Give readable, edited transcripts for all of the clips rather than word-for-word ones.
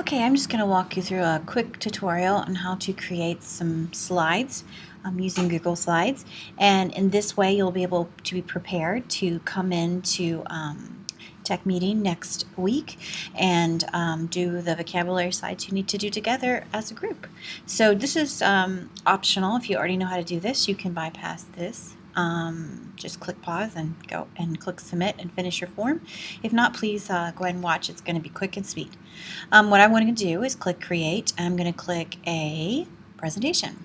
Okay, I'm just going to walk you through a quick tutorial on how to create some slides using Google Slides. And in this way, you'll be able to be prepared to come into tech meeting next week and do the vocabulary slides you need to do together as a group. So this is optional. If you already know how to do this, you can bypass this. Just click pause and go and click submit and finish your form. If not, please go ahead and watch. It's going to be quick and sweet. What I'm going to do is click create, and I'm going to click a presentation.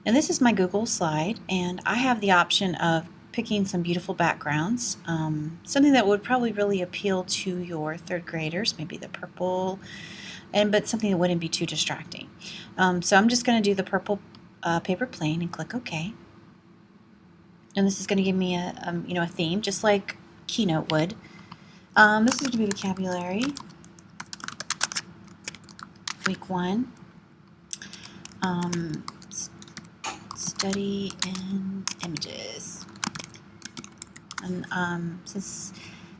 And this is my Google slide, and I have the option of picking some beautiful backgrounds, something that would probably really appeal to your third graders, maybe the purple, but something that wouldn't be too distracting. So I'm just going to do the purple paper plane and click OK. And this is going to give me a theme, just like Keynote would. This is going to be vocabulary, week 1. Study in images. And since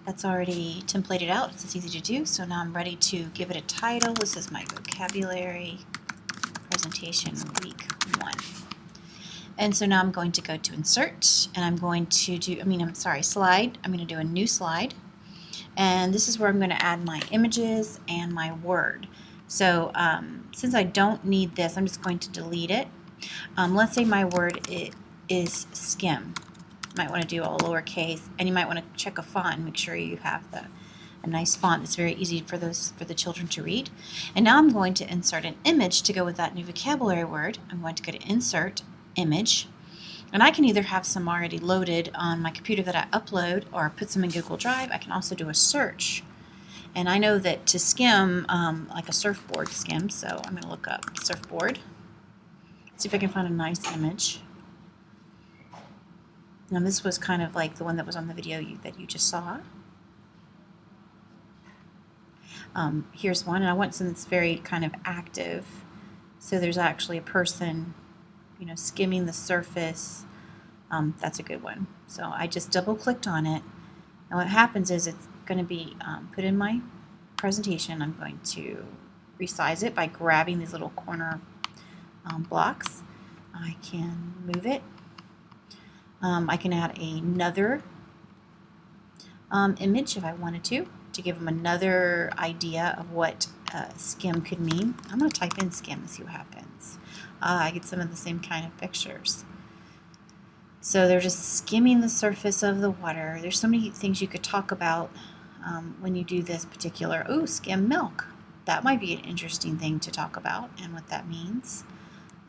that's already templated out, it's easy to do. So now I'm ready to give it a title. This is my vocabulary presentation week 1. And so now I'm going to go to insert, and I'm going to do, slide. I'm going to do a new slide. And this is where I'm going to add my images and my word. So since I don't need this, I'm just going to delete it. Let's say my word is skim. You might want to do all lowercase, and you might want to check a font and make sure you have a nice font that's very easy for the children to read. And now I'm going to insert an image to go with that new vocabulary word. I'm going to go to insert image, and I can either have some already loaded on my computer that I upload or put some in Google Drive. I can also do a search. And I know that to skim, like a surfboard skims, so I'm going to look up surfboard. See if I can find a nice image. Now this was kind of like the one that was on the video that you just saw. Here's one, and I want something that's very kind of active. So there's actually a person, skimming the surface. That's a good one. So I just double-clicked on it. And what happens is it's going to be put in my presentation. I'm going to resize it by grabbing these little corner blocks. I can move it. I can add another image if I wanted to give them another idea of what skim could mean. I'm going to type in skim and see what happens. I get some of the same kind of pictures. So they're just skimming the surface of the water. There's so many things you could talk about when you do this particular, skim milk. That might be an interesting thing to talk about and what that means.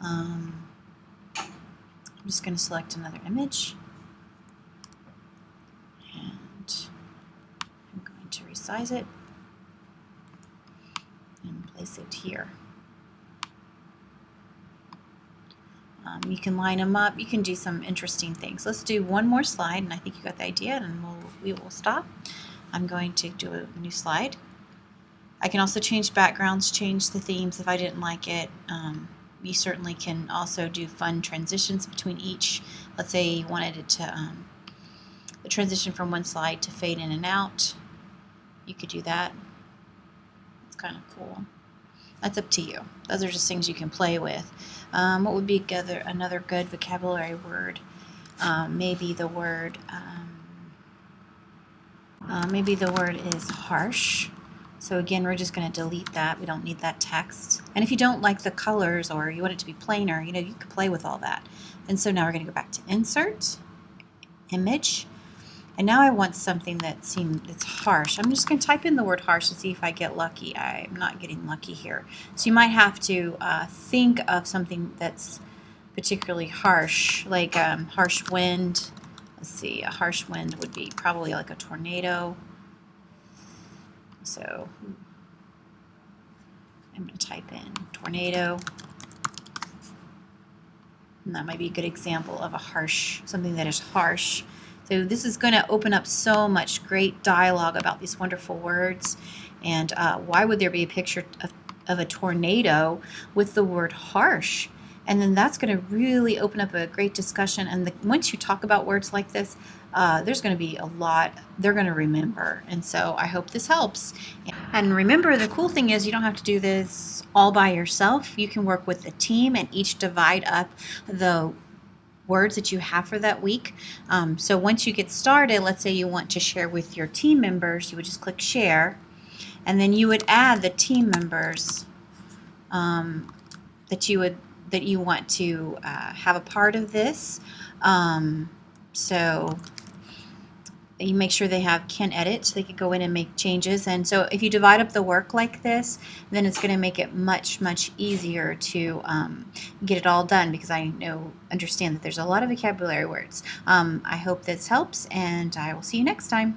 I'm just going to select another image, and I'm going to resize it and place it here. You can line them up. You can do some interesting things. Let's do one more slide, and I think you got the idea, and we will stop. I'm going to do a new slide. I can also change backgrounds, change the themes if I didn't like it. You certainly can also do fun transitions between each. Let's say you wanted it to the transition from one slide to fade in and out. You could do that. It's kind of cool. That's up to you. Those are just things you can play with. What would be another good vocabulary word? Maybe the word is harsh. So again, we're just going to delete that. We don't need that text. And if you don't like the colors or you want it to be plainer, you can play with all that. And so now we're going to go back to insert, image. And now I want something that's harsh. I'm just going to type in the word harsh and see if I get lucky. I'm not getting lucky here. So you might have to think of something that's particularly harsh, like harsh wind. Let's see, a harsh wind would be probably like a tornado. So I'm going to type in tornado. And that might be a good example of something that is harsh. So this is going to open up so much great dialogue about these wonderful words. And why would there be a picture of a tornado with the word harsh? And then that's going to really open up a great discussion. And once you talk about words like this, there's going to be a lot they're going to remember. And so I hope this helps. And remember, the cool thing is you don't have to do this all by yourself. You can work with a team and each divide up the words that you have for that week. So once you get started, let's say you want to share with your team members, you would just click share, and then you would add the team members that you want to have a part of this. So you make sure they can edit, so they can go in and make changes. And so if you divide up the work like this, then it's going to make it much easier to get it all done, because I understand that there's a lot of vocabulary words. I hope this helps, and I will see you next time.